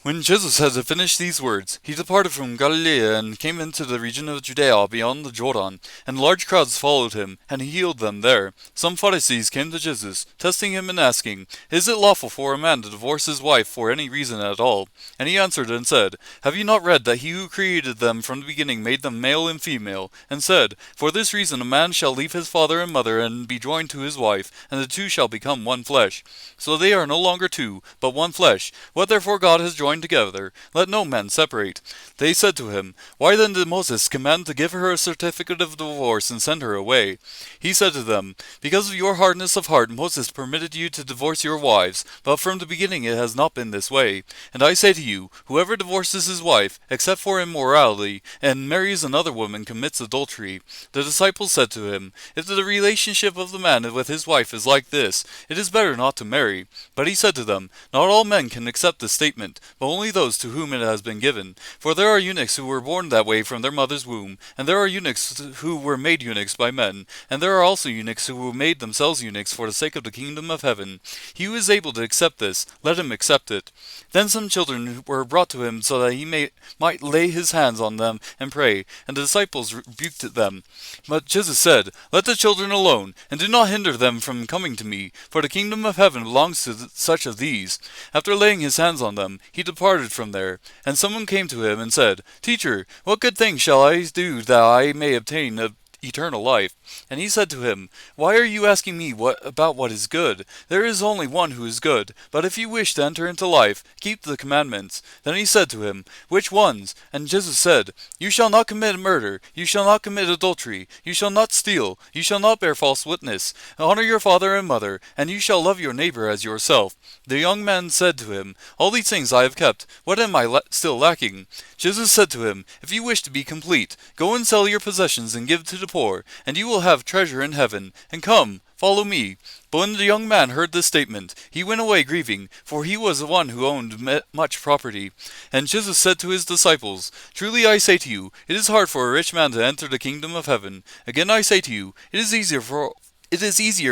When Jesus had finished these words, he departed from Galilee and came into the region of Judea beyond the Jordan, and large crowds followed him, and he healed them there. Some Pharisees came to Jesus, testing him and asking, "Is it lawful for a man to divorce his wife for any reason at all?" And he answered and said, "Have you not read that he who created them from the beginning made them male and female, and said, 'For this reason a man shall leave his father and mother and be joined to his wife, and the two shall become one flesh'? So they are no longer two, but one flesh. What therefore God has joined together, let no man separate." They said to him, "Why then did Moses command to give her a certificate of divorce and send her away?" He said to them, "Because of your hardness of heart Moses permitted you to divorce your wives, but from the beginning it has not been this way. And I say to you, whoever divorces his wife, except for immorality, and marries another woman commits adultery." The disciples said to him, "If the relationship of the man with his wife is like this, it is better not to marry." But he said to them, "Not all men can accept this statement, but only those to whom it has been given. For there are eunuchs who were born that way from their mother's womb, and there are eunuchs who were made eunuchs by men, and there are also eunuchs who made themselves eunuchs for the sake of the kingdom of heaven. He who is able to accept this, let him accept it." Then some children were brought to him so that he might lay his hands on them and pray, and the disciples rebuked them. But Jesus said, "Let the children alone, and do not hinder them from coming to me, for the kingdom of heaven belongs to such of these." After laying his hands on them, he departed from there. And someone came to him and said, "Teacher, what good thing shall I do that I may obtain eternal life?" And he said to him, "Why are you asking me about what is good? There is only one who is good. But if you wish to enter into life, keep the commandments." Then he said to him, "Which ones?" And Jesus said, "You shall not commit murder, you shall not commit adultery, you shall not steal, you shall not bear false witness, honor your father and mother, and you shall love your neighbor as yourself." The young man said to him, "All these things I have kept. What am I still lacking?" Jesus said to him, "If you wish to be complete, go and sell your possessions and give to the poor, and you will have treasure in heaven, and come, follow me." But when the young man heard this statement, he went away grieving, for he was one who owned much property. And Jesus said to his disciples, "Truly I say to you, it is hard for a rich man to enter the kingdom of heaven. Again I say to you, it is easier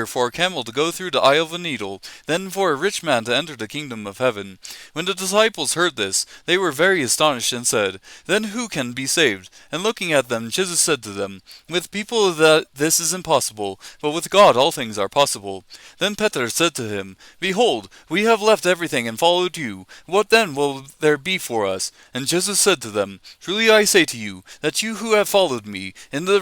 for a camel to go through the eye of a needle than for a rich man to enter the kingdom of heaven." When the disciples heard this, they were very astonished and said, "Then who can be saved?" And looking at them, Jesus said to them, "With people this is impossible, but with God all things are possible." Then Peter said to him, "Behold, we have left everything and followed you. What then will there be for us?" And Jesus said to them, "Truly I say to you, that you who have followed me, in the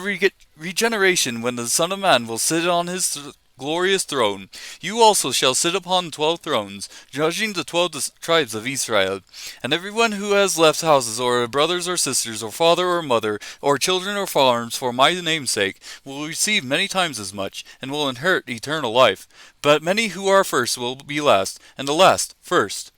regeneration when the Son of Man will sit on his glorious throne, you also shall sit upon 12 thrones, judging the 12 tribes of Israel. And everyone who has left houses or brothers or sisters or father or mother or children or farms for my name's sake will receive many times as much, and will inherit eternal life. But many who are first will be last, and the last first."